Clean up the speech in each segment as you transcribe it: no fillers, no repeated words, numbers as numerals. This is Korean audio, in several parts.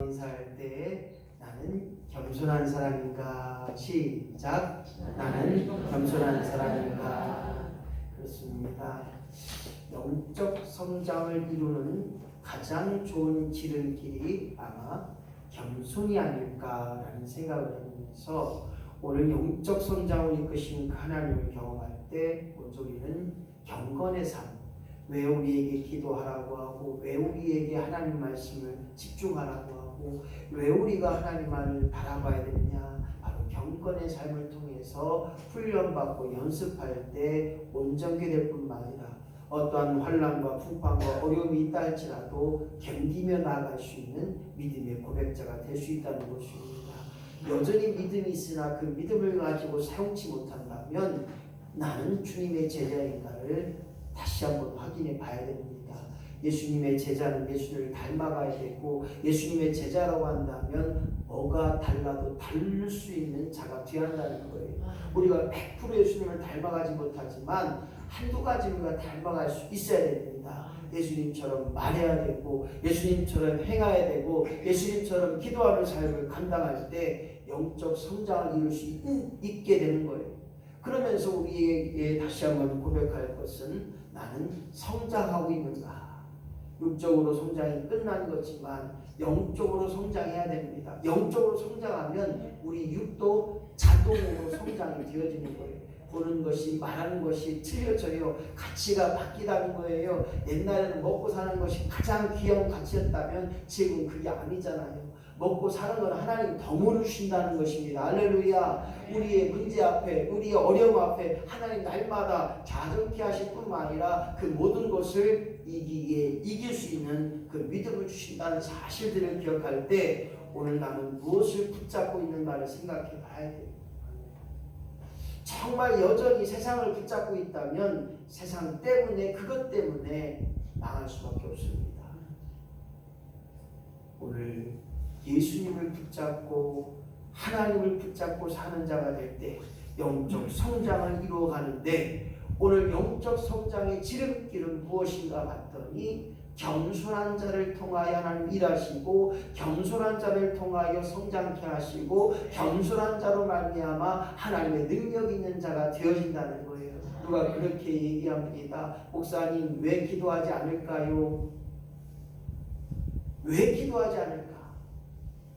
인사할 때 나는 겸손한 사람인가? 시작. 나는 겸손한 사람인가? 그렇습니다. 영적 성장을 이루는 가장 좋은 지름길이 아마 겸손이 아닐까라는 생각을 하면서 오늘 영적 성장을 이끄신 하나님을 경험할 때 먼저 우리는 경건의 삶, 왜 우리에게 기도하라고 하고, 왜 우리에게 하나님 말씀을 집중하라고 하고, 왜 우리가 하나님만을 바라봐야 되느냐, 바로 경건의 삶을 통해서 훈련받고 연습할 때 온전케 될 뿐만 아니라 어떠한 환난과 풍파와 어려움이 있다 할지라도 견디며 나아갈 수 있는 믿음의 고백자가 될 수 있다는 것입니다. 여전히 믿음이 있으나 그 믿음을 가지고 사용치 못한다면 나는 주님의 제자인가를 다시 한번 확인해 봐야 됩니다. 예수님의 제자는 예수님을 닮아가야 되고, 예수님의 제자라고 한다면 뭐가 달라도 다를 수 있는 자가 되어야 한다는 거예요. 우리가 100% 예수님을 닮아가지 못하지만 한두 가지 우리가 닮아갈 수 있어야 됩니다. 예수님처럼 말해야 되고, 예수님처럼 행해야 되고, 예수님처럼 기도하는 삶을 감당할 때 영적 성장을 이룰 수 있게 되는 거예요. 그러면서 우리에게 다시 한번 고백할 것은 나는 성장하고 있는가? 육적으로 성장이 끝난 거지만 영적으로 성장해야 됩니다. 영적으로 성장하면 우리 육도 자동으로 성장이 되어지는 거예요. 보는 것이, 말하는 것이 틀려져요. 가치가 바뀌다는 거예요. 옛날에는 먹고 사는 것이 가장 귀한 가치였다면 지금 그게 아니잖아요. 먹고 사는 건 하나님 덤으로 주신다는 것입니다. 할렐루야. 우리의 문제 앞에, 우리의 어려움 앞에 하나님 날마다 자정케 하실 뿐만 아니라 그 모든 것을 이길 수 있는 그 믿음을 주신다는 사실들을 기억할 때 오늘 나는 무엇을 붙잡고 있는가를 생각해 봐야 돼요. 정말 여전히 세상을 붙잡고 있다면 세상 때문에, 그것 때문에 망할 수밖에 없습니다. 오늘 예수님을 붙잡고 하나님을 붙잡고 사는 자가 될 때 영적 성장을 이루어가는데, 오늘 영적 성장의 지름길은 무엇인가 봤더니 겸손한 자를 통하여 하나님 일하시고, 겸손한 자를 통하여 성장케 하시고, 겸손한 자로 말미암아 하나님의 능력 있는 자가 되어진다는 거예요. 누가 그렇게 얘기합니다. 목사님, 왜 기도하지 않을까요? 왜 기도하지 않을까?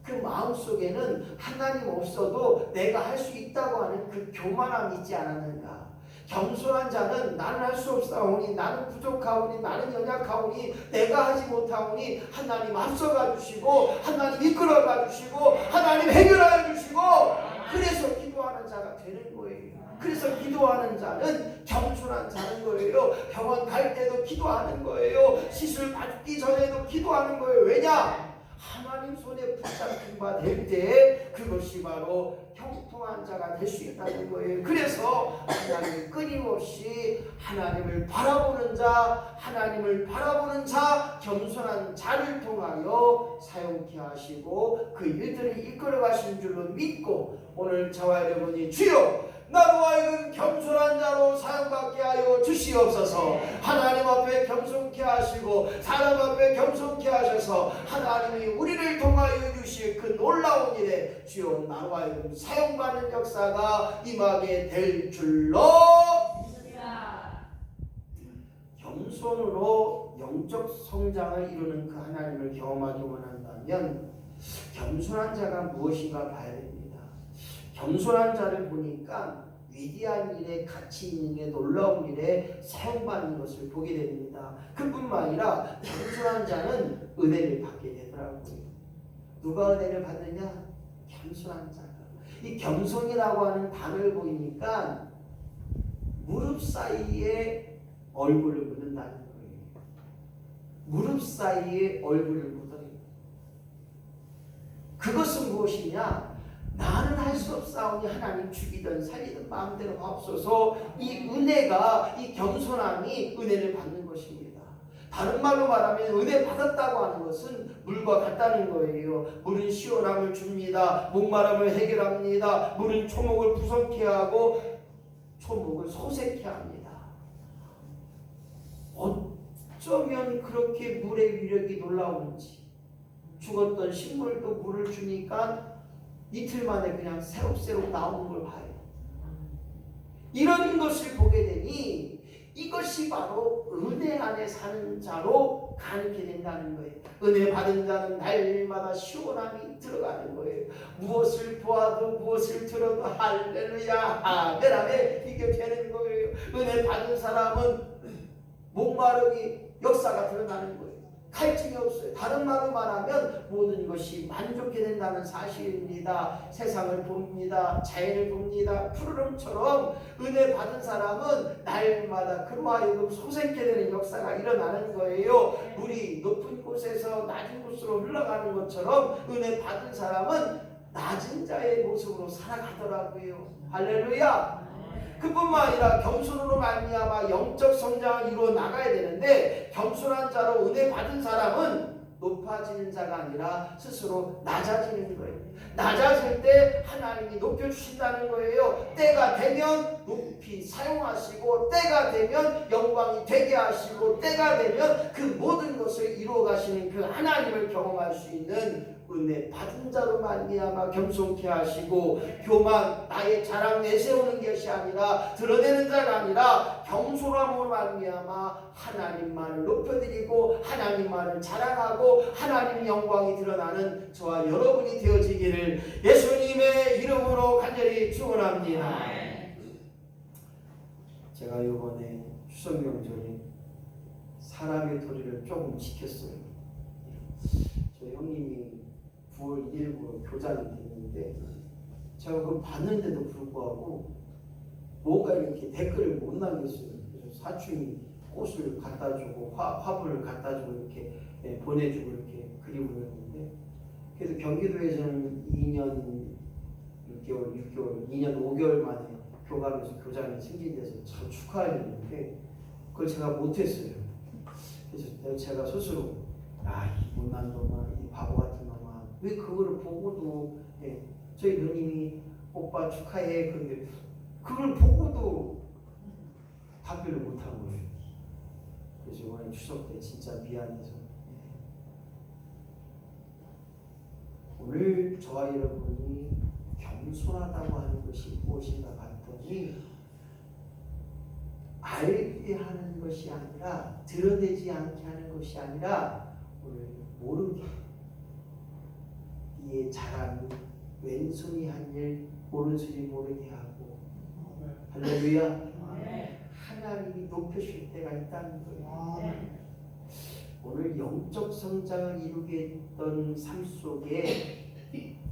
그 마음속에는 하나님 없어도 내가 할 수 있다고 하는 그 교만함이 있지 않았는가? 겸손한 자는 나는 할 수 없사오니, 나는 부족하오니, 나는 연약하오니, 내가 하지 못하오니 하나님 앞서가 주시고, 하나님 이끌어가 주시고, 하나님 해결하여 주시고, 그래서 기도하는 자가 되는 거예요. 그래서 기도하는 자는 겸손한 자는 거예요. 병원 갈 때도 기도하는 거예요. 시술 받기 전에도 기도하는 거예요. 왜냐? 하나님 손에 붙잡힌 바 될 때 그것이 바로 형통한 자가 될 수 있다는 거예요. 그래서 하나님을 끊임없이 하나님을 바라보는 자, 하나님을 바라보는 자, 겸손한 자를 통하여 사용케 하시고 그 일들을 이끌어 가시는 줄로 믿고, 오늘 저와 여러분이 주여 나로 하여금 겸손한 자로 사용받게 하여 주시옵소서. 하나님 앞에 겸손케 하시고 사람 앞에 겸손케 하셔서 하나님이 우리를 통하여 주실 그 놀라운 일에 주여 나로 하여금 사용받는 역사가 임하게 될 줄로 믿습니다. 겸손으로 영적 성장을 이루는 그 하나님을 경험하기 원한다면 겸손한 자가 무엇인가 봐야 됩니다. 겸손한 자를 보니까 위대한 일에, 가치 있는 게, 놀라운 일에 사용받는 것을 보게 됩니다. 그뿐만 아니라 겸손한 자는 은혜를 받게 되더라고요. 누가 은혜를 받느냐? 겸손한 자가. 이 겸손이라고 하는 단어를 보이니까 무릎 사이에 얼굴을 묻는다는 거예요. 무릎 사이에 얼굴을 묻어요. 그것은 무엇이냐? 나는 할 수 없사오니 하나님 죽이든 살리든 마음대로 하옵소서. 이 은혜가, 이 겸손함이 은혜를 받는 것입니다. 다른 말로 말하면 은혜 받았다고 하는 것은 물과 같다는 거예요. 물은 시원함을 줍니다. 목마름을 해결합니다. 물은 초목을 부성케 하고 초목을 소생케 합니다. 어쩌면 그렇게 물의 위력이 놀라운지, 죽었던 식물도 물을 주니까 이틀 만에 그냥 새록새록 나오는 걸 봐요. 이런 것을 보게 되니 이것이 바로 은혜 안에 사는 자로 가르게 된다는 거예요. 은혜 받은 자는 날마다 시원함이 들어가는 거예요. 무엇을 보아도 무엇을 들어도 할렐루야 아멘 아멘 이게 되는 거예요. 은혜 받은 사람은 목마름이 역사가 드러나는 거예요. 갈증이 없어요. 다른 말로 말하면 모든 것이 만족해 된다는 사실입니다. 세상을 봅니다. 자연을 봅니다. 푸르름처럼 은혜 받은 사람은 날마다 그로 하여금 솟게 되는 역사가 일어나는 거예요. 물이 높은 곳에서 낮은 곳으로 흘러가는 것처럼 은혜 받은 사람은 낮은 자의 모습으로 살아가더라고요. 할렐루야. 그뿐만 아니라 겸손으로 말미암아 영적 성장을 이루어 나가야 되는데 겸손한 자로 은혜 받은 사람은 높아지는 자가 아니라 스스로 낮아지는 거예요. 낮아질 때 하나님이 높여주신다는 거예요. 때가 되면 높이 사용하시고 때가 되면 영광이 되게 하시고 때가 되면 그 모든 것을 이루어 가시는 그 하나님을 경험할 수 있는 은혜 받은 자로 말미암아 겸손케 하시고 교만 나의 자랑 내세우는 것이 아니라 드러내는 자가 아니라 겸손함으로 말미암아 하나님만을 높여드리고 하나님만을 자랑하고 하나님 영광이 드러나는 저와 여러분이 되어지기를 예수님의 이름으로 간절히 축원합니다. 제가 이번에 추석 명절에 사람의 도리를 조금 지켰어요. 저 형님이 9월 1일부로 교장이 됐는데 제가 그걸 봤는데도 불구하고 뭔가 이렇게 댓글을 못 남겼어요. 그래서 사촌이 꽃을 갖다 주고 화분을 갖다 주고 이렇게 보내주고 이렇게 그림을 했는데 그래서 경기도에서는 2년 5개월 만에 교감에서 교장이 승진돼서 참 축하했는데 그걸 제가 못했어요. 그래서 제가 스스로 이 못난 놈아 이 바보 같은 놈아 왜 그거를 보고도 저희 누님이 오빠 축하해 그런데 그걸 보고도 답변을 못한 거예요. 그래서 이번에 추석 때 진짜 미안해서 오늘 저와 여러분이 겸손하다고 하는 것이 무엇인가 봤더니 알게 하는 것이 아니라 드러내지 않게 하는 것이 아니라 오늘 모르게 이의 자랑이 왼손이 한 일 오른손이 모르게 하고 할렐루야 하나님이 높여줄 때가 있다는 거예요. 오늘 영적 성장을 이루게 했던 삶 속에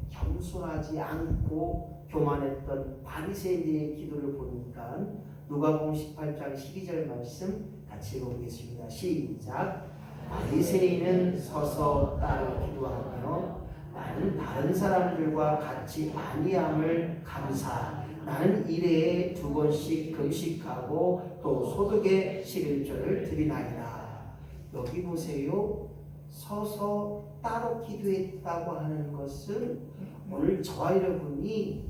겸손하지 않고 교만했던 바리새인들의 기도를 보니까 누가복음 18장 12절 말씀 같이 읽어보겠습니다. 시작. 바리새인은 서서 따로 기도하며 나는 다른 사람들과 같이 아니함을 감사 나는 일회에 2번씩 금식하고 또 소득의 11조를 드리나이다. 여기 보세요. 서서 따로 기도했다고 하는 것은 오늘 저와 여러분이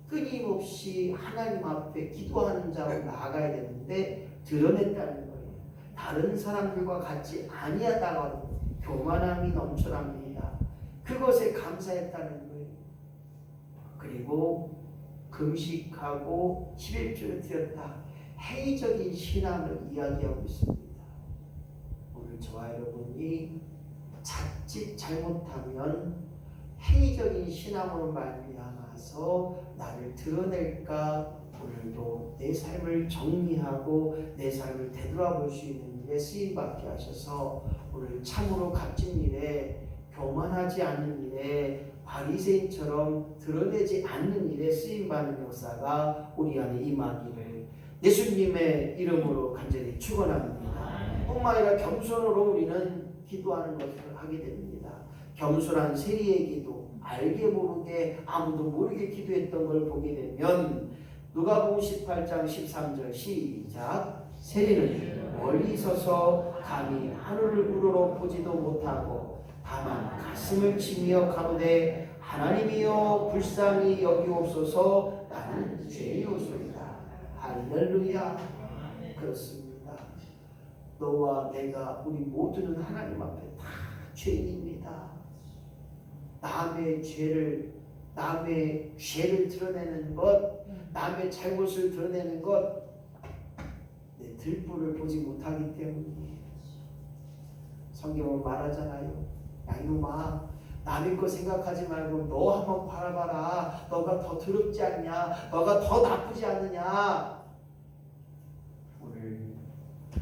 끊임없이 하나님 앞에 기도하는 자로 나아가야 되는데 드러냈다는 거예요. 다른 사람들과 같이 아니하다고 하는 교만함이 넘쳐납니다. 그것에 감사했다는 거예요. 그리고 금식하고 11조를 드렸다. 행위적인 신앙을 이야기하고 있습니다. 오늘 저와 여러분이 자칫 잘못하면 행위적인 신앙으로 말미암아서 나를 드러낼까 오늘도 내 삶을 정리하고 내 삶을 되돌아볼 수 있는 일에 쓰임받게 하셔서 오늘 참으로 값진 일에 교만하지 않는 일에 바리새인처럼 드러내지 않는 일에 쓰임받는 역사가 우리 안에 임하기를 예수님의 이름으로 간절히 축원합니다. 뿐만 아니라 겸손으로 우리는 기도하는 것을 하게 됩니다. 겸손한 세리의 기도, 알게 모르게 아무도 모르게 기도했던 걸 보게 되면 누가복음 18장 13절 시작. 세리는 멀리 서서 감히 하늘을 우러러 보지도 못하고 다만 가슴을 치며 가로되 하나님이여 불쌍히 여기옵소서 나는 죄인이오소이다. 할렐루야. 그렇습니다. 너와 내가 우리 모두는 하나님 앞에 다 죄인입니다. 남의 죄를 드러내는 것, 남의 잘못을 드러내는 것, 내 들보를 보지 못하기 때문이에요. 성경은 말하잖아요. 야 이놈아, 남의 거 생각하지 말고 너 한번 바라봐라. 너가 더 더럽지 않냐? 너가 더 나쁘지 않느냐? 오늘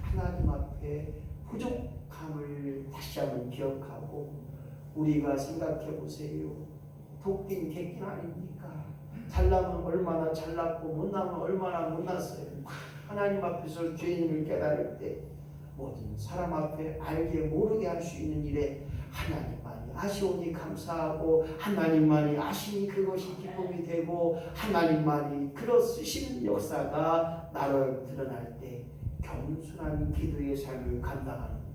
하나님 앞에 부족함을 다시 한번 기억하고 우리가 생각해 보세요. 독긴 객긴 아닙니까? 잘나면 얼마나 잘났고 못나면 얼마나 못났어요. 하나님 앞에서 죄인을 깨달을 때 모든 사람 앞에 알게 모르게 할 수 있는 일에 하나님만이 아시오니 감사하고 하나님만이 아시니 그것이 기쁨이 되고 하나님만이 그러 쓰시는 역사가 나를 드러날 때 겸손한 기도의 삶을 감당하는 것.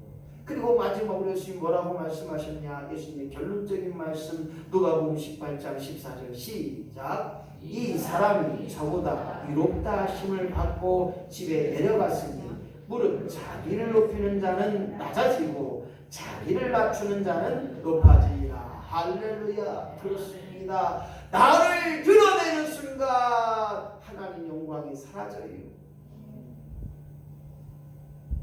그리고 마지막으로 예수님 뭐라고 말씀하셨냐? 예수님의 결론적인 말씀 누가복음 18장 14절 시작. 이 사람이 저보다 유롭다 하심을 받고 집에 내려갔으니 무릇 자기를 높이는 자는 낮아지고 자기를 낮추는 자는 높아지리라. 할렐루야. 그렇습니다. 나를 드러내는 순간 하나님 영광이 사라져요.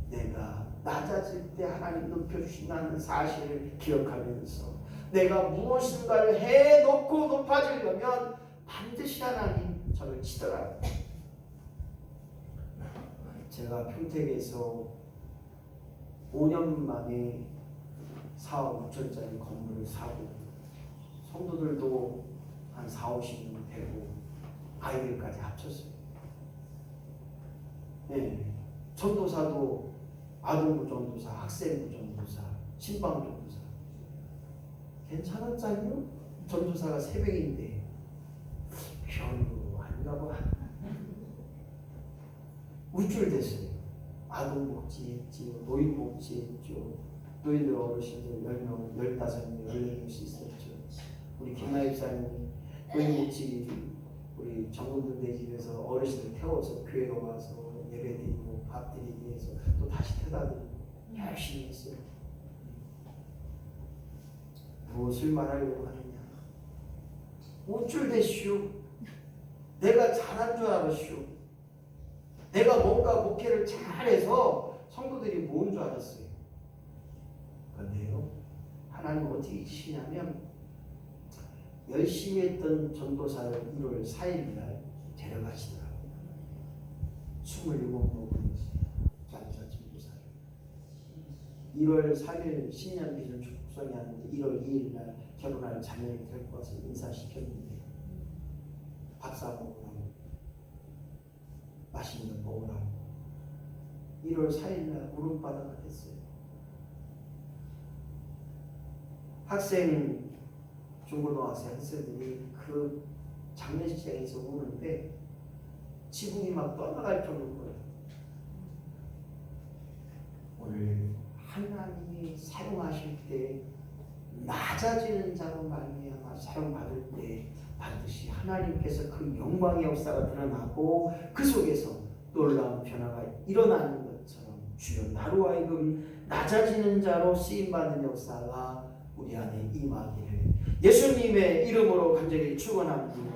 내가 낮아질 때 하나님 높여주신다는 사실을 기억하면서 내가 무엇인가를 해놓고 높아지려면 반드시 하나님 저를 치더라고요. 제가 평택에서 5년 만에 4억 5천짜리 건물을 사고 성도들도 한 4, 50명 되고 아이들까지 합쳤어요. 네. 전도사도 아동부 전도사, 학생부 전도사, 신방 전도사. 괜찮았잖아요? 전도사가 새벽인데 별로 아닌가 봐. 우쭐댔어요. 아동복지 했지요, 노인복지 했죠. 노인들 어르신들 10명, 15명, 14명씩 있었죠. 우리 김나희 집사님이 노인복지 우리 정군들 집에서 어르신들 태워서 교회에 와서 예배드리고 밥 드리기 위해서 또 다시 태다드리고 열심히 했어요. 무엇을 말하려고 하느냐? 우쭐대시오. 내가 잘한 줄 알았시오. 내가 뭔가 목회를 잘해서 성도들이 모은 줄 알았어요. 그런데요, 하나님 어떻게 하시냐면 열심히 했던 전도사를 1월 4일날 데려가시더라고요. 27명을 장사 전도사를 1월 3일 신년비전 축복성이 하는데 1월 2일날 결혼할 자녀를 데리고 와서 인사시켰는데 밥사 먹으라고 맛있는 거 먹으라고 1월 4일날 울음바다가 됐어요. 학생 중고등학생 학생들이 그 장례식장에서 우는데 지붕이 막 떠나갈 정도로 오늘 하나님이 사용하실 때 낮아지는 자로 말미암아 사용받을 때 반드시 하나님께서 그 영광의 역사가 드러나고 그 속에서 놀라운 변화가 일어나는 것처럼 주여 나로 하여금 낮아지는 자로 쓰임받는 역사가 우리 안에 임하기를 예수님의 이름으로 간절히 축원합니다.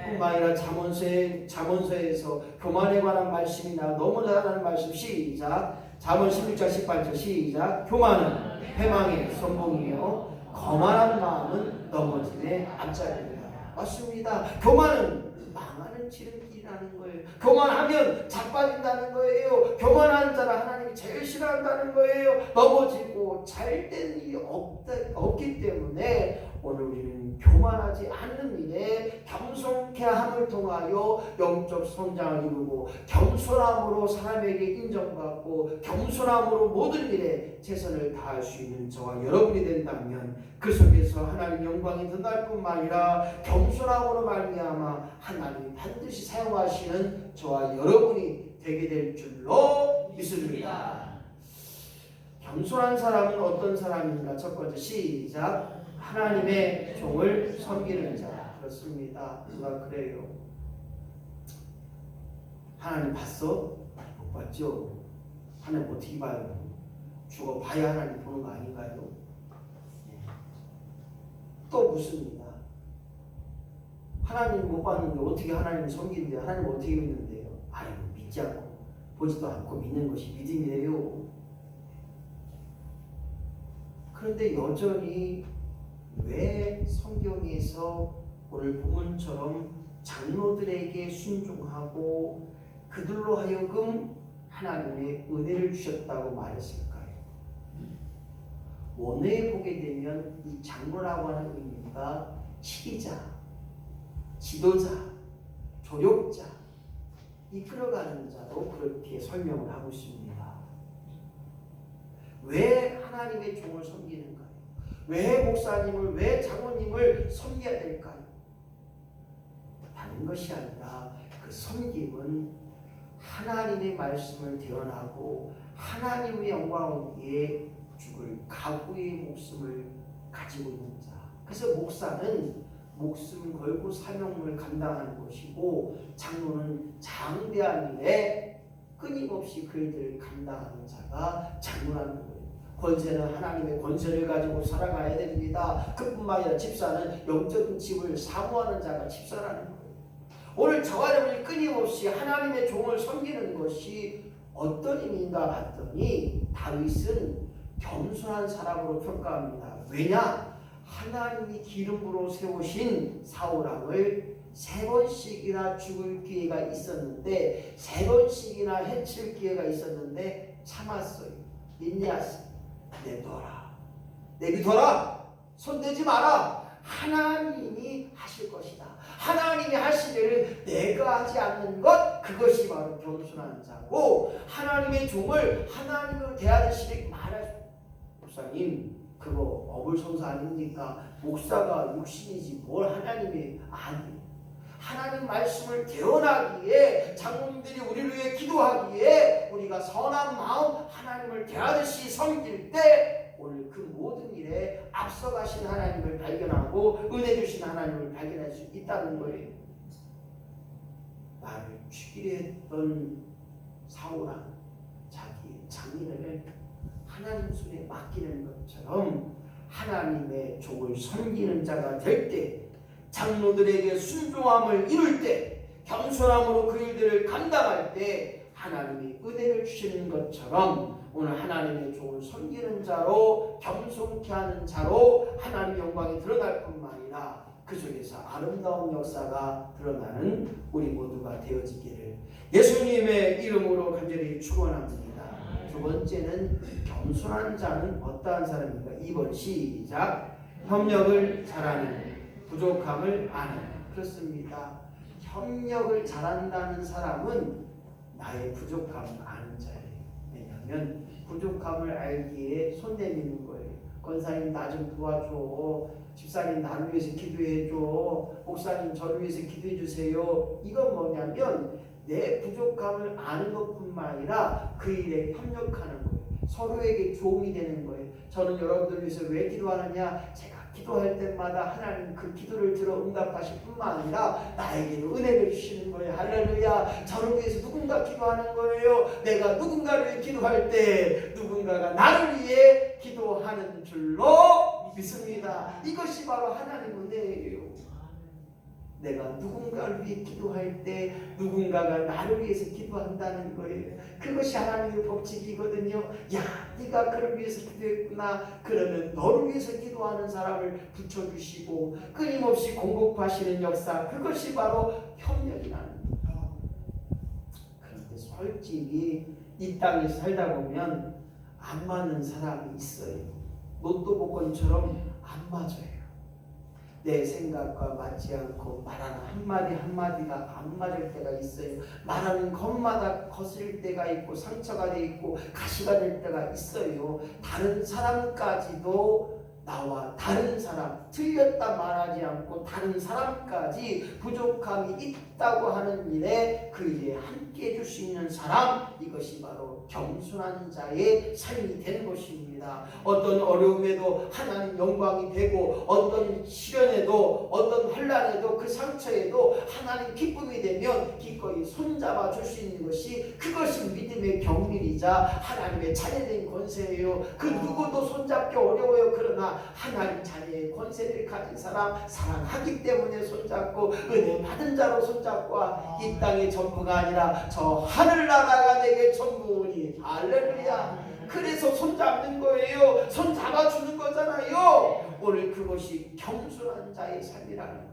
뿐만 아니라 잠언서에서 교만에 관한 말씀이 나 너무 잘하는 말씀 시작. 잠언 16장 18절 시작. 교만은 패망의 선봉이요 거만한 마음은 넘어짐의 앞자리입니다. 맞습니다. 교만은 망하는 지름길이라는 거예요. 교만하면 자빠진다는 거예요. 교만하는 자는 하나님이 제일 싫어한다는 거예요. 넘어지고 잘된 일이 없기 때문에 오늘 우리는 교만하지 않는 일에 겸손케 함을 통하여 영적 성장을 이루고 겸손함으로 사람에게 인정받고 겸손함으로 모든 일에 최선을 다할 수 있는 저와 여러분이 된다면 그 속에서 하나님 영광이 드러날 뿐만 아니라 겸손함으로 말미암아 하나님이 반드시 사용하시는 저와 여러분이 되게 될 줄로 믿습니다. 겸손한 사람은 어떤 사람인가? 첫 번째 시작. 하나님의 종을 섬기는 자. 그렇습니다. 누가 그래요? 하나님 봤어? 못 봤죠? 하나님 어떻게 봐요? 죽어봐야 하나님 보는 거 아닌가요? 또 묻습니다. 하나님 못 봤는데 어떻게 하나님을 섬기는데 하나님 어떻게 믿는데요? 아유 믿지 않고 보지도 않고 믿는 것이 믿음이에요. 그런데 여전히 왜 성경에서 오늘 본문처럼 장로들에게 순종하고 그들로 하여금 하나님의 은혜를 주셨다고 말했을까요? 원어에 보게 되면 이 장로라고 하는 의미가 지휘자, 지도자, 조력자, 이끌어가는 자로 그렇게 설명을 하고 있습니다. 왜 하나님의 종을 섬기는가요? 왜 목사님을, 왜 장로님을 섬겨야 될까요? 다른 것이 아니라 그 섬김은 하나님의 말씀을 대언하고 하나님의 영광을 위해 죽을 각오의 목숨을 가지고 있는 자. 그래서 목사는 목숨 걸고 사명을 감당하는 것이고 장로는 장대한 일에 끊임없이 그 일들을 감당하는 자가 장로라는 거예요. 권세는 하나님의 권세를 가지고 살아가야 됩니다. 그뿐만 아니라 집사는 영적인 집을 사모하는 자가 집사라는 거예요. 오늘 저와 여러분이 끊임없이 하나님의 종을 섬기는 것이 어떤 의미인가 봤더니 다윗은 겸손한 사람으로 평가합니다. 왜냐? 하나님이 기름으로 세우신 사울왕을 3번씩이나 죽을 기회가 있었는데 3번씩이나 해칠 기회가 있었는데 참았어요. 믿냐스 내비둬라 손대지 마라. 하나님이 하실 것이다. 하나님이 하실 일을 내가 하지 않는 것, 그것이 바로 겸손한 자고 하나님의 종을 하나님으로 대하듯이 말하죠. 목사님 그거 어불성사 아닙니까? 목사가 육신이지 뭘 하나님이 아니. 하나님 말씀을 대언하기에 장로님들이 우리를 위해 기도하기에 우리가 선한 마음 하나님을 대하듯이 섬길 때 오늘 그 모든 일에 앞서가신 하나님을 발견하고 은혜 주신 하나님을 발견할 수 있다는 거예요. 나를 죽이려 했던 사울왕 자기 장인을 하나님 손에 맡기는 것처럼 하나님의 종을 섬기는 자가 될 때, 장로들에게 순종함을 이룰 때, 겸손함으로 그 일들을 감당할 때 하나님이 은혜를 주시는 것처럼 오늘 하나님의 종을 섬기는 자로, 겸손케 하는 자로 하나님의 영광이 드러날 뿐만 아니라 그 속에서 아름다운 역사가 드러나는 우리 모두가 되어지기를 예수님의 이름으로 간절히 축원합니다. 두 번째는 겸손한 자는 어떠한 사람입니까? 2번 시작. 협력을 잘하는, 부족함을 아는. 그렇습니다. 협력을 잘한다는 사람은 나의 부족함을 아는 자예요. 왜냐하면 부족함을 알기에 손 내미는 거예요. 권사님 나 좀 도와줘. 집사님 나를 위해서 기도해줘. 목사님 저를 위해서 기도해 주세요. 이건 뭐냐면 내 부족함을 아는 것뿐만 아니라 그 일에 협력하는 거예요. 서로에게 도움이 되는 거예요. 저는 여러분들 위해서 왜 기도하느냐? 제가 기도할 때마다 하나님 그 기도를 들어 응답하실 뿐만 아니라 나에게도 은혜를 주시는 거예요. 할렐루야. 저를 위해서 누군가 기도하는 거예요. 내가 누군가를 위해 기도할 때 누군가가 나를 위해 기도하는 줄로 믿습니다. 이것이 바로 하나님 은혜예요. 내가 누군가를 위해 기도할 때 누군가가 나를 위해서 기도한다는 거예요. 그것이 하나님의 법칙이거든요. 야, 네가 그를 위해서 기도했구나. 그러면 너를 위해서 기도하는 사람을 붙여주시고 끊임없이 공급하시는 역사, 그것이 바로 협력이라는 거예요. 그런데 솔직히 이 땅에서 살다 보면 안 맞는 사람이 있어요. 로또 복권처럼 안 맞아요. 내 생각과 맞지 않고 말하는 한마디 한마디가 안 맞을 때가 있어요. 말하는 것마다 거슬릴 때가 있고 상처가 돼 있고 가시가 될 때가 있어요. 다른 사람까지도 나와 다른 사람, 틀렸다 말하지 않고 다른 사람까지 부족함이 있다고 하는 일에 그 일에 함께 해줄 수 있는 사람, 이것이 바로 겸손한 자의 삶이 되는 것입니다. 어떤 어려움에도 하나님 영광이 되고 어떤 시련에도 어떤 환난에도 그 상처에도 하나님 기쁨이 되면 기꺼이 손잡아 줄 수 있는 것이 그것이 믿음의 경륜이자 하나님의 자녀된 권세예요. 그 누구도 손잡기 어려워요. 그러나 하나님 자녀의 권세를 가진 사람 사랑하기 때문에 손잡고 은혜 받은 자로 손잡고 이 땅의 전부가 아니라 저 하늘나라가 내게 전부니 할렐루야. 그래서 손잡는 거예요. 손잡아주는 거잖아요. 오늘 그것이 겸손한 자의 삶이라는 거예요.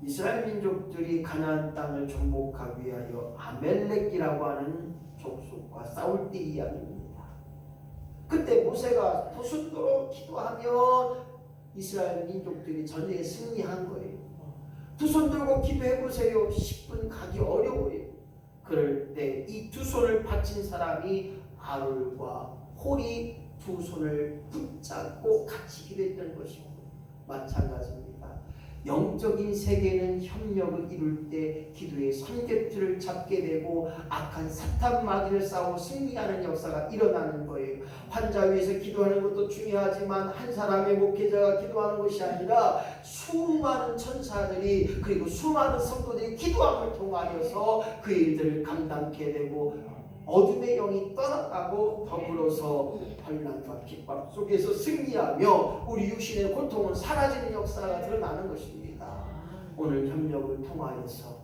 이스라엘 민족들이 가나안 땅을 정복하기 위하여 아멜렉이라고 하는 족속과 싸울 때 이야기입니다. 그때 모세가 두 손 들어 기도하면 이스라엘 민족들이 전쟁에 승리한 거예요. 두 손 들고 기도해보세요. 10분 가기 어려워요. 그럴 때 이 두 손을 받친 사람이 아론과 홀이 두 손을 붙잡고 같이 기도했던 것이고 마찬가지입니다. 영적인 세계는 협력을 이룰 때 기도의 삼겹줄을 잡게 되고 악한 사탄 마귀를 싸워 승리하는 역사가 일어나는 거예요. 환자 위해서 기도하는 것도 중요하지만 한 사람의 목회자가 기도하는 것이 아니라 수많은 천사들이 그리고 수많은 성도들이 기도함을 통하여서 그 일들을 감당케 되고 어둠의 영이 떠나가고 더불어서 환난과 핍박 속에서 승리하며 우리 육신의 고통은 사라지는 역사가 드러나는 것입니다. 오늘 협력을 통하여서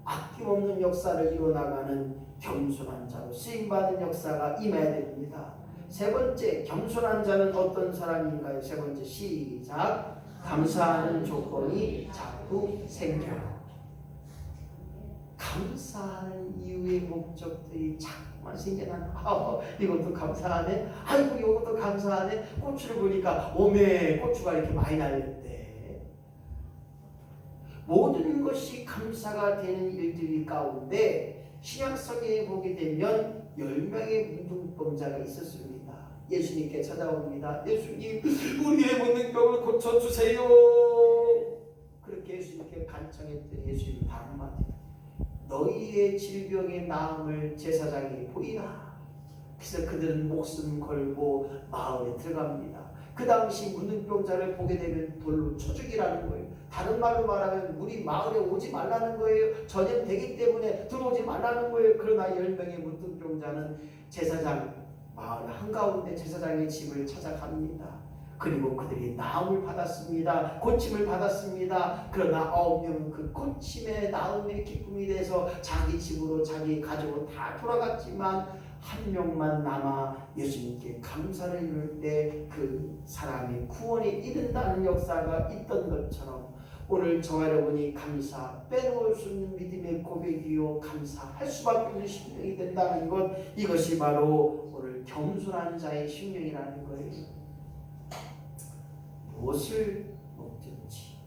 아낌없는 역사를 이뤄나가는 겸손한 자로 쓰임받는 역사가 임해야 됩니다. 세 번째, 겸손한 자는 어떤 사람인가요? 세 번째, 시작. 감사하는 조건이 자꾸 생겨요. 감사하는 이유의 목적들이 자꾸만 생겨나는. 이것도 감사하네. 아이고 이것도 감사하네. 고추를 보니까 오메 고추가 이렇게 많이 날렸대. 모든 것이 감사가 되는 일들이 가운데 신약성경에 보게 되면 10명의 문둥병자가 있었습니다. 예수님께 찾아옵니다. 예수님, 우리의 문둥병을 고쳐주세요. 그렇게 예수님께 간청했더니 예수님이 바로 한마디, 너희의 질병의 나음을 제사장이 보이라. 그래서 그들은 목숨 걸고 마을에 들어갑니다. 그 당시 문둥병자를 보게 되면 돌로 쳐 죽이라는 거예요. 다른 말로 말하면 우리 마을에 오지 말라는 거예요. 전염되기 때문에 들어오지 말라는 거예요. 그러나 10명의 문둥병자는 제사장 마을 한가운데 제사장의 집을 찾아갑니다. 그리고 그들이 나음을 받았습니다. 고침을 받았습니다. 그러나 9명은 그 고침의 나음의 기쁨이 돼서 자기 집으로 자기 가족으로 다 돌아갔지만 한 명만 남아 예수님께 감사를 이룰 때 그 사람이 구원에 이른다는 역사가 있던 것처럼 오늘 저와 여러분이 감사 빼놓을 수 없는 믿음의 고백이요 감사할 수밖에 없는 심령이 된다는 것, 이것이 바로 오늘 겸손한 자의 심령이라는 거예요. 무엇을 먹든지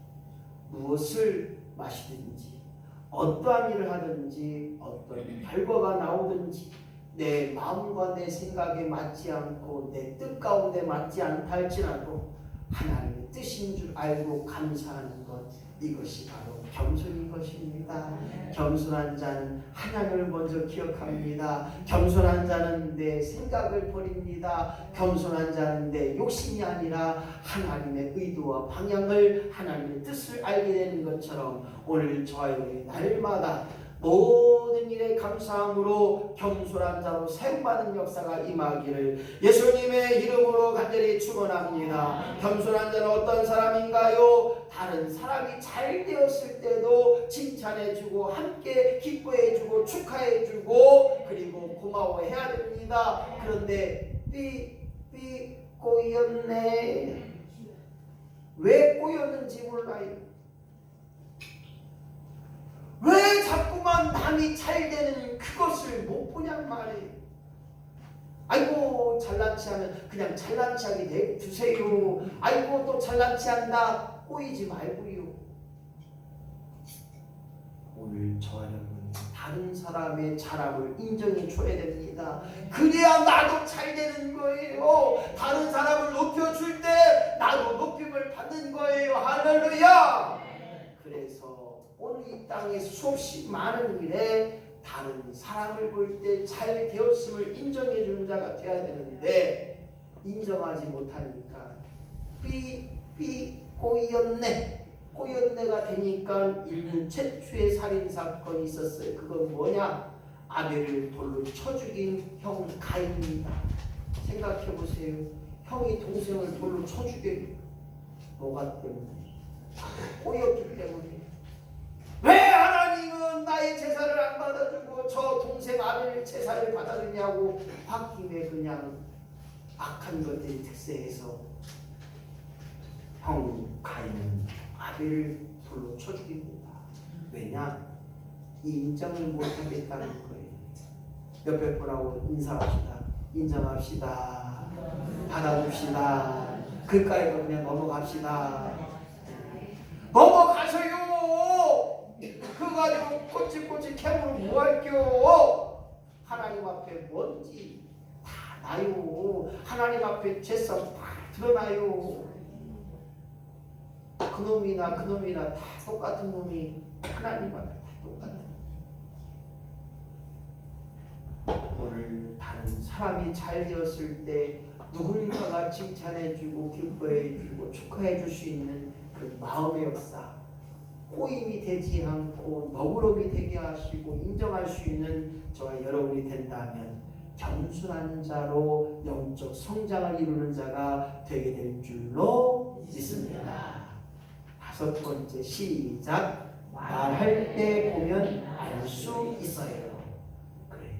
무엇을 마시든지 어떠한 일을 하든지 어떤 결과가 나오든지 내 마음과 내 생각에 맞지 않고 내 뜻 가운데 맞지 않다 할지라도 하나님의 뜻인 줄 알고 감사하는 것, 이것이 바로 겸손인 것입니다. 겸손한 자는 하나님을 먼저 기억합니다. 겸손한 자는 내 생각을 버립니다. 겸손한 자는 내 욕심이 아니라 하나님의 의도와 방향을, 하나님의 뜻을 알게 되는 것처럼 오늘 저와 여러분이 날마다 모든 일에 감사함으로 겸손한 자로 사용받는 역사가 임하기를 예수님의 이름으로 간절히 축원합니다. 겸손한 자는 어떤 사람인가요? 다른 사람이 잘 되었을 때도 칭찬해주고 함께 기뻐해주고 축하해주고 그리고 고마워해야 됩니다. 그런데 삐 꼬였네. 왜 꼬였는지 몰라요. 왜 자꾸만 남이 잘 되는 그것을 못 보냔 말이에요. 아이고 잘난치 하면 그냥 잘난치 하게 내주세요. 아이고 또 잘난치 한다. 꼬이지 말고요. 오늘 저와 여러분 다른 사람의 자랑을 인정해 줘야 됩니다. 그래야 나도 잘 되는 거예요. 다른 사람을 높여줄 때 나도 높임을 받는 거예요. 할렐루야. 그래서 오늘 이 땅에 수없이 많은 일에 다른 사람을 볼 때 잘 되었음을 인정해 주는 자가 되어야 되는데 인정하지 못하니까 삐 꼬였네가 되니까 인류 최초의 살인사건이 있었어요. 그건 뭐냐? 아벨을 돌로 쳐 죽인 형 가인입니다. 생각해보세요. 형이 동생을 돌로 쳐 죽여요. 뭐가 때문에? 꼬였기 때문에. 왜 하나님은 나의 제사를 안 받아주고 저 동생 아벨 제사를 받아주냐고 홧김에 그냥 악한 것들이 특세해서 형 가인은 아벨을 돌로 쳐 죽입니다. 왜냐? 인정을 못하겠다는 거예요. 옆에 분하고 인사합시다. 인정합시다. 받아줍시다. 그까이도 그냥 넘어갑시다. 넘어가셔요. 그거 가지고 꼬치꼬치 캐물고 뭐할게요. 하나님 앞에 뭔지 다 나요. 하나님 앞에 죄성 다 드러나요. 그놈이나 다 똑같은 놈이 하나님 앞에 다 똑같은. 오늘 다른 사람이 잘 되었을 때 누군가가 칭찬해주고 기뻐해주고 축하해줄 수 있는 그 마음의 역사, 꼬임이 되지 않고 너그러움이 되게 하시고 인정할 수 있는 저와 여러분이 된다면 겸손한 자로 영적 성장을 이루는 자가 되게 될 줄로 믿습니다. 다섯 번째 시작. 말할 때 보면 알 수 있어요. 그래요.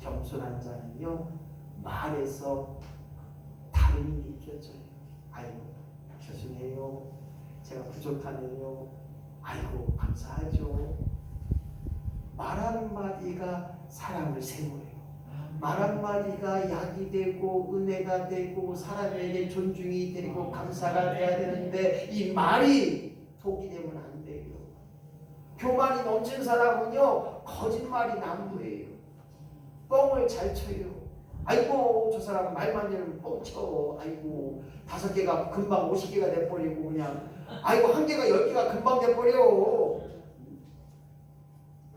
겸손한 자는요 말에서 다름이 느껴져요. 아이고 죄송해요. 제가 부족하네요. 아이고 감사하죠. 말 한마디가 사람을 세워요. 말 한마디가 약이 되고 은혜가 되고 사람에게 존중이 되고 감사가 돼야 되는데 이 말이 독이 되면 안 돼요. 교만이 넘친 사람은요 거짓말이 난무해요. 뻥을 잘 쳐요. 아이고 저 사람 말만 되면 뻥쳐. 아이고 5개가 금방 50개가 돼버리고 그냥 아이고 1개가 10개가 금방 돼버려.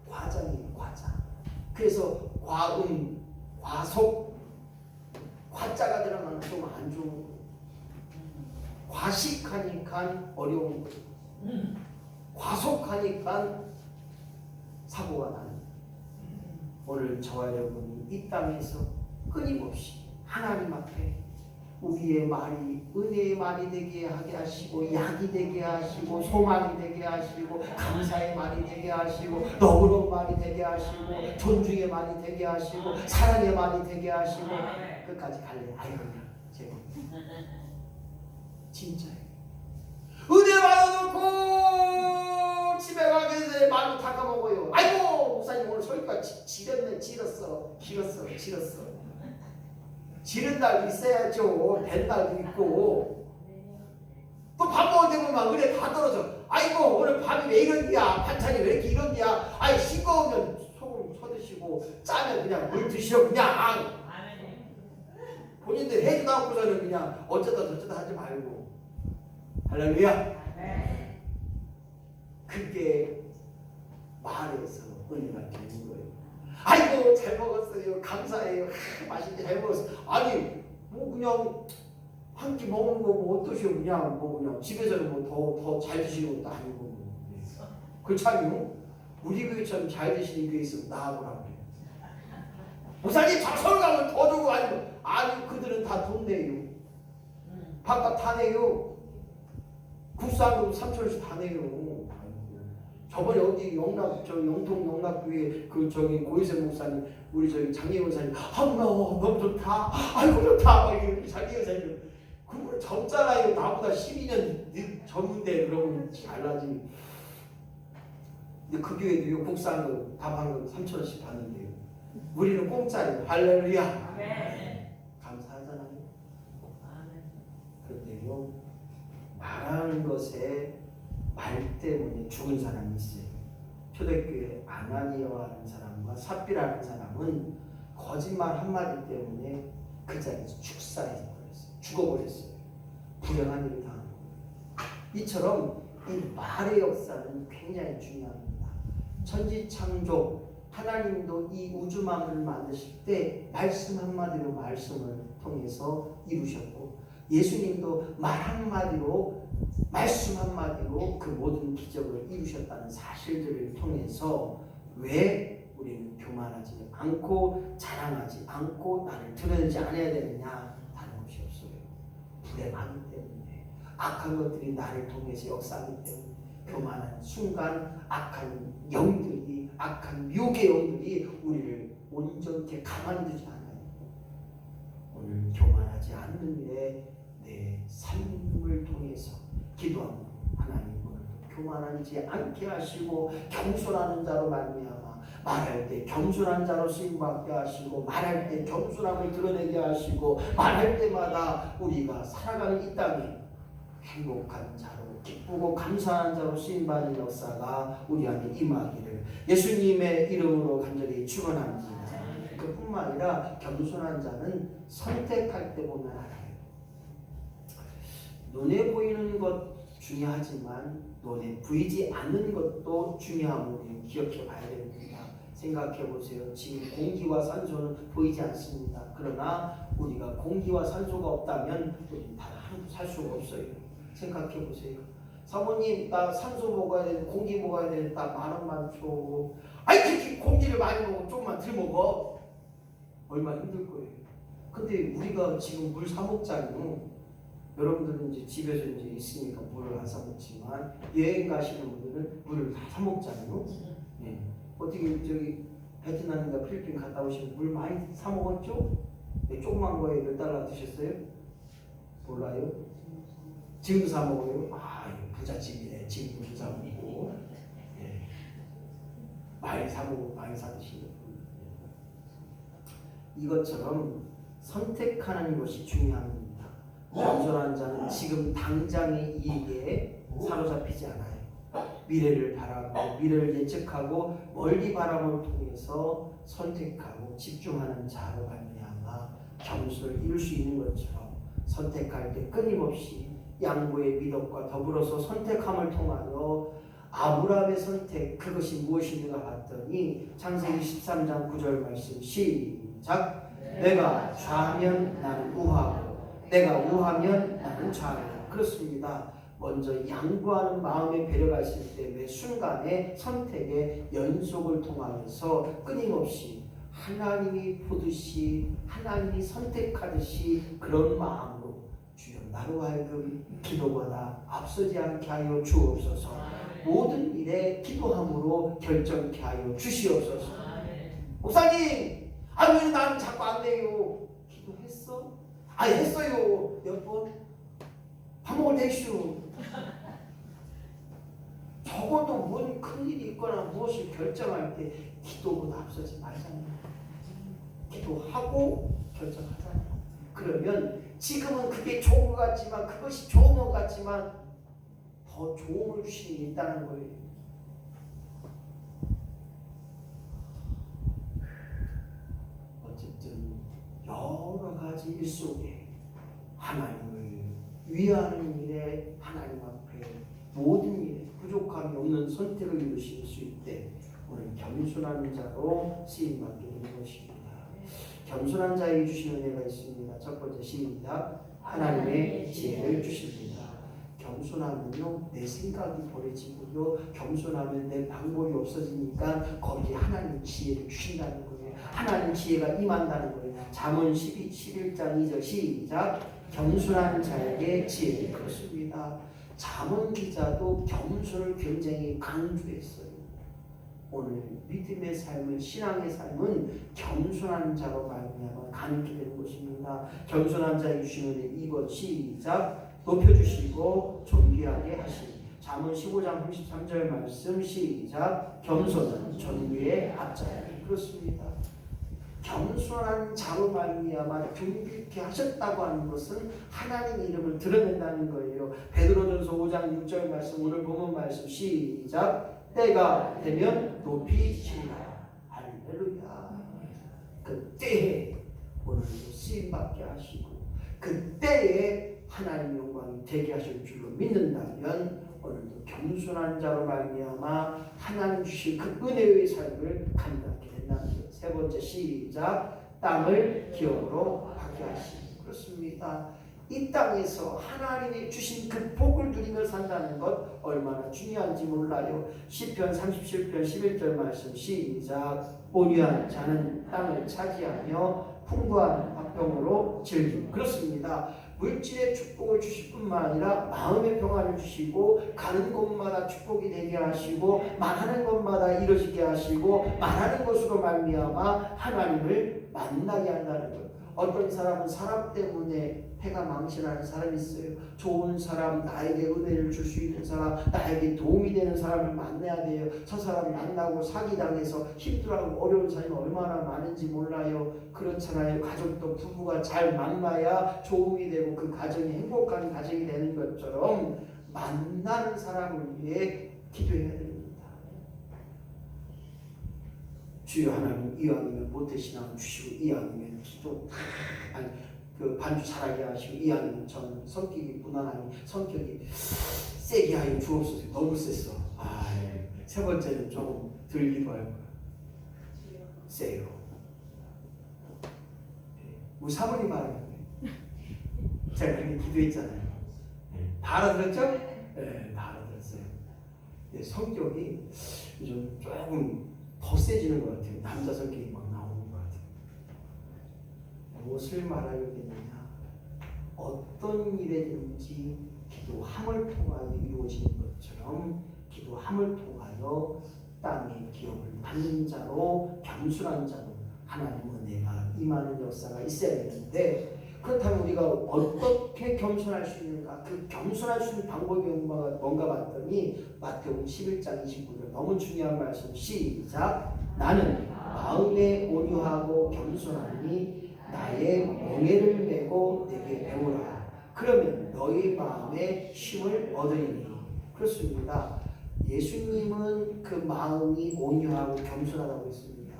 과장이에요 과장. 그래서 과음 과속 과자가 들어가면 좀 안 좋은 거예요. 과식하니까 어려운 거예요. 과속하니까 사고가 나는 거예요. 오늘 저와 여러분이 이 땅에서 끊임없이 하나님 앞에 우리의 말이 은혜의 말이 되게 하게 하시고 약이 되게 하시고 소망이 되게 하시고 감사의 말이 되게 하시고 너그러운 말이 되게 하시고 존중의 말이 되게 하시고 사랑의 말이 되게 하시고 끝까지 갈래. 아이고 그냥 제가 진짜예요. 은혜 받아놓고 집에 가기 전에 말로 닦아먹어요. 아이고 목사님 오늘 설교가 지렸네. 지렸어. 지른 날도 있어야죠. 된 날도 있고. 또 밥 먹을 때 보면 막 은혜 다 떨어져. 아이고 오늘 밥이 왜 이런디야. 반찬이 왜 이렇게 이런디야. 아이 싱거우면 소금 쳐드시고 짜면 그냥 물 드시오. 그냥 본인들 해주도 않고서는 그냥 어쩌다 저쩌다 하지 말고. 할렐루야. 그게 말에서 은혜가 되는 거예요. 아이고 잘 먹었어요. 감사해요. 맛있게 잘 먹었어요. 아니 뭐 그냥 한 끼 먹는 거 뭐 어떠시오. 그냥 뭐 그냥 집에서는 뭐 더 잘 드시는 것도 아니고. 그렇잖아요. 우리 교회처럼 잘 드시는 교회 있으면 나와보라고 그래요. 목사님 저 서울 가면 더 주고 아니 그들은 다 돈 내요. 밥값 다 내요. 국산으로 3,000원씩 다 내요. 저번에 어디 영통 영락교회 고희생 목사님 우리 장례 원사님 너무 좋다. 아이고 좋다. 장례 원사님 그분 젊잖아요. 나보다 12년 젊은데 그러면 잘나지. 근데 그 교회도요 국산으로 밥 한 건 3,000원씩 받는데요. 우리는 공짜예요. 할렐루야. 감사하잖아요. 그런데요 말하는 것에 말 때문에 죽은 사람이 있어요. 초대교회 아나니아라는 사람과 삽비라는 사람은 거짓말 한마디 때문에 그 자리에서 죽어버렸어요. 불행한 일을 당한 거예요. 이처럼 이 말의 역사는 굉장히 중요합니다. 천지창조 하나님도 이 우주만물을 만드실 때 말씀 한마디로 말씀을 통해서 이루셨고 예수님도 말 한마디로 말씀 한마디로 그 모든 기적을 이루셨다는 사실들을 통해서 왜 우리는 교만하지 않고 자랑하지 않고 나를 드러내지 않아야 되느냐? 다른 것이 없어요. 불행하기 때문에, 악한 것들이 나를 통해서 역사하기 때문에, 교만한 순간 악한 영들이, 악한 유혹의 영들이 우리를 온전히 가만두지 않아요. 오늘 교만하지 않는 일에 내 삶을 통해서 기도하며 하나님 오늘 교만하지 않게 하시고 겸손하는 자로 말미암아 말할 때 겸손한 자로 쓰임받게 하시고 말할 때 겸손함을 드러내게 하시고 말할 때마다 우리가 살아가는 이 땅에 행복한 자로 기쁘고 감사한 자로 쓰임받는 역사가 우리 안에 임하기를 예수님의 이름으로 간절히 축원합니다. 그뿐만 아니라 겸손한 자는 선택할 때 보면 알아요. 눈에 보이는 것 중요하지만 눈에 보이지 않는 것도 중요함을 우리는 기억해 봐야 됩니다. 생각해 보세요. 지금 공기와 산소는 보이지 않습니다. 그러나 우리가 공기와 산소가 없다면 우리는 단 하루도 살 수가 없어요. 생각해 보세요. 사모님 나 산소 먹어야 되는데 공기 먹어야 되는데 나 10,000원 줘. 아이 그렇게 공기를 많이 먹어 조금만 덜 먹어. 얼마나 힘들 거예요. 근데 우리가 지금 물 사 먹잖아요. 여러분들은 이제 집에서 이제 있으니까 물을 안 사 먹지만 여행 가시는 분들은 물을 다 사 먹잖아요. 네. 어떻게 저기 베트남이나 필리핀 갔다 오시면 물 많이 사 먹었죠? 네, 조그만 거에 몇 달러 드셨어요? 몰라요? 지금 사 먹어요? 아, 부잣집이네. 지금 사 먹고 네. 많이 사 먹고 많이 사 드시는 분. 이것처럼 선택하는 것이 중요합니다. 겸손한 자는 지금 당장의 이익에 사로잡히지 않아요. 미래를 바라고 미래를 예측하고 멀리 바람을 통해서 선택하고 집중하는 자로 말미암아 겸손을 이룰 수 있는 것처럼 선택할 때 끊임없이 양보의 미덕과 더불어서 선택함을 통하여 아브라함의 선택 그것이 무엇인가 봤더니 창세기 13장 9절 말씀 시작. 내가 좌하면 나는 우하고 내가 우하면 나는 좌하고. 그렇습니다. 먼저 양보하는 마음의 배려가 있을 때 매 순간의 선택의 연속을 통하여서 끊임없이 하나님이 보듯이 하나님이 선택하듯이 그런 마음으로 주여 나로 하여금 기도보다 앞서지 않게 하여 주옵소서. 모든 일에 기도함으로 결정케 하여 주시옵소서. 목사님 왜 나는 자꾸 안 돼요? 기도했어? 했어요. 몇 번? 밥 먹을 때 했슈. 적어도 뭔 큰일이 있거나 무엇을 결정할 때 기도보다 앞서지 말잖아요. 기도하고 결정하잖아요. 그러면 지금은 그게 좋은 것 같지만 그것이 좋은 것 같지만 더 좋음을 주시는 게 있다는 거예요. 어쨌든 여러 가지 일 속에 하나님을 위하는 일에 하나님 앞에 모든 일에 부족함이 없는 선택을 이루실 수 있되 오늘 겸손한 자로 쓰임받게 되는 것입니다. 겸손한 자에게 주시는 은혜가 있습니다. 첫 번째 시작. 하나님의 지혜를 주십니다. 겸손하면요 내 생각이 버려지고요 겸손하면 내 방법이 없어지니까 거기에 하나님 지혜를 주신다는 거예요. 하나님 지혜가 임한다는 거예요. 잠언 11장 2절 시작. 겸손한 자에게 지혜를. 그렇습니다. 잠언 기자도 겸손을 굉장히 강조했어요. 오늘 믿음의 삶은 신앙의 삶은 겸손한 자로 말미암아 가능케 되는 것입니다. 겸손한 자에게 주시는 2번 시작. 높여주시고 존귀하게 하시니. 잠언 15장 33절 말씀 시작. 겸손은 존귀의 앞자야. 그렇습니다. 겸손한 자로 말미암아 존귀케 하셨다고 하는 것은 하나님 이름을 드러낸다는 거예요. 베드로전서 5장 6절 말씀 오늘 본문 말씀 시작. 때가 되면 높이시리라. 할렐루야. 그때에 오늘도 쓰임받게 하시고 그때에 하나님 영광이 되게 하실 줄로 믿는다면 오늘도 겸손한 자로 말미암아 하나님 주실 그 은혜의 삶을 감당하게 된다는 것. 세 번째 시작. 땅을 기업으로 하게 하시고. 그렇습니다. 이 땅에서 하나님이 주신 그 복을 누리며 산다는 것 얼마나 중요한지 몰라요. 시편 37편 11절 말씀 시작. 온유한 자는 땅을 차지하며 풍부한 화평으로 즐기고. 그렇습니다. 물질의 축복을 주실 뿐만 아니라 마음의 평안을 주시고 가는 곳마다 축복이 되게 하시고 말하는 것마다 이루어지게 하시고 말하는 것으로 말미암아 하나님을 만나게 한다는 것. 어떤 사람은 사람 때문에 해가 망신하는 사람이 있어요. 좋은 사람, 나에게 은혜를 줄 수 있는 사람, 나에게 도움이 되는 사람을 만나야 돼요. 저 사람 만나고 사기당해서 힘들어하고 어려운 사람이 얼마나 많은지 몰라요. 그렇잖아요. 가족도 부부가 잘 만나야 도움이 되고 그 가정이 행복한 가정이 되는 것처럼 만나는 사람을 위해 기도해야 됩니다. 주여 하나님 이왕이면 모태신앙을 주시고 이왕이면 기도 아니 그 반주 잘하게 하시고 이왕이면 저는 성격이 무난하니 성격이 세게 하여 주옵소서. 너무 셌어. 세 번째는 조금 덜 기도할 거야. 세요. 우리 사모님 말하는 제가 그렇게 기도했잖아요. 다 알아들었죠? 네, 다 알아들었어요. 성격이 좀 조금 더 세지는 것 같아요. 남자 성격이 막 나오는 것 같아요. 무엇을 말하려겠느냐? 어떤 일에든지 기도함을 통하여 이루어지는 것처럼 기도함을 통하여 땅의 기업을 받는 자로 겸손한 자로 하나님 은혜가 임하는 역사가 있어야 되는데 그렇다면 우리가 어떻게 겸손할 수 있는가? 그 겸손할 수 있는 방법이 뭔가 봤더니 마태복음 11장 29절 너무 중요한 말씀 시작. 나는 마음에 온유하고 겸손하니 나의 멍에를 메고 내게 배우라. 그러면 너희 마음에 쉼을 얻으리니. 그렇습니다. 예수님은 그 마음이 온유하고 겸손하다고 했습니다.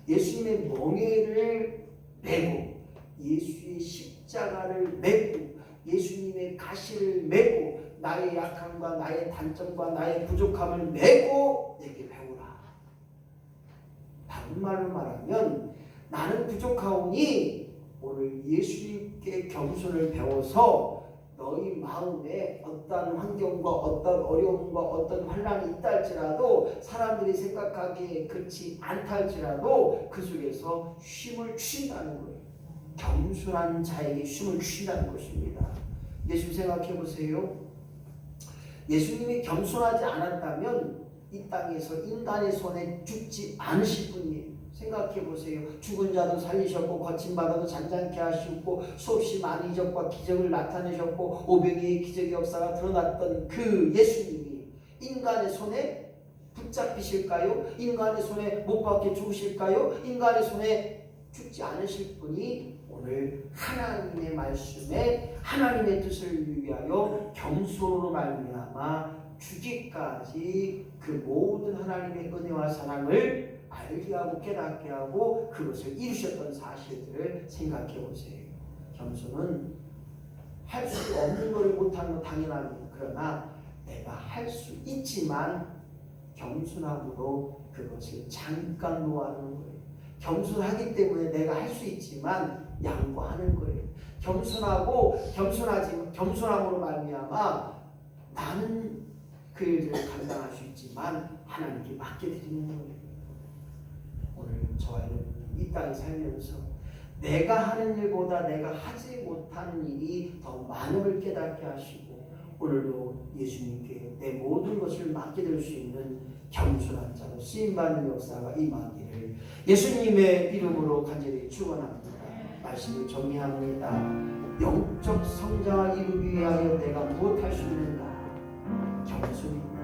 예수님의 멍에를 메고 예수의 십자가를 메고 예수님의 가시를 메고 나의 약함과 나의 단점과 나의 부족함을 메고 내게 배우라. 다른 말로 말하면 나는 부족하오니 오늘 예수님께 겸손을 배워서 너희 마음에 어떤 환경과 어떤 어려움과 어떤 환란이 있다 할지라도 사람들이 생각하기에 그렇지 않다 할지라도 그 속에서 쉼을 주신다는 거예요. 겸손한 자에게 쉼을 주신다는 것입니다. 예수님 생각해 보세요. 예수님이 겸손하지 않았다면 이 땅에서 인간의 손에 죽지 않으실 분이에요. 생각해 보세요. 죽은 자도 살리셨고 거친 바다도 잔잔케 하시고 수없이 많은 이적과 기적을 나타내셨고 오병이의 기적 역사가 드러났던 그 예수님이 인간의 손에 붙잡히실까요? 인간의 손에 못 박혀 죽으실까요? 인간의 손에 죽지 않으실 분이 오늘 하나님의 말씀에 하나님의 뜻을 위하여 겸손으로 말미암아 주기까지 그 모든 하나님의 은혜와 사랑을 알게 하고 깨닫게 하고 그것을 이루셨던 사실들을 생각해 보세요. 겸손은 할 수 없는 것을 못하는 건 당연합니다. 그러나 내가 할 수 있지만 겸손함으로 그것을 잠깐 놓아두는 거예요. 겸손하기 때문에 내가 할 수 있지만 양보하는 거예요. 겸손함으로 말미암아 나는 그 일을 감당할 수 있지만 하나님께 맡겨드리는 거예요. 오늘 저와 여러분 이 땅에 살면서 내가 하는 일보다 내가 하지 못하는 일이 더 많음을 깨닫게 하시고 오늘도 예수님께 내 모든 것을 맡겨드릴 수 있는 겸손한 자로 쓰임받는 역사가 임하기를 예수님의 이름으로 간절히 축원합니다. 말씀을 정리합니다. 영적 성장을 이루기 위하여 내가 무엇할 수 있는가? 겸손입니다.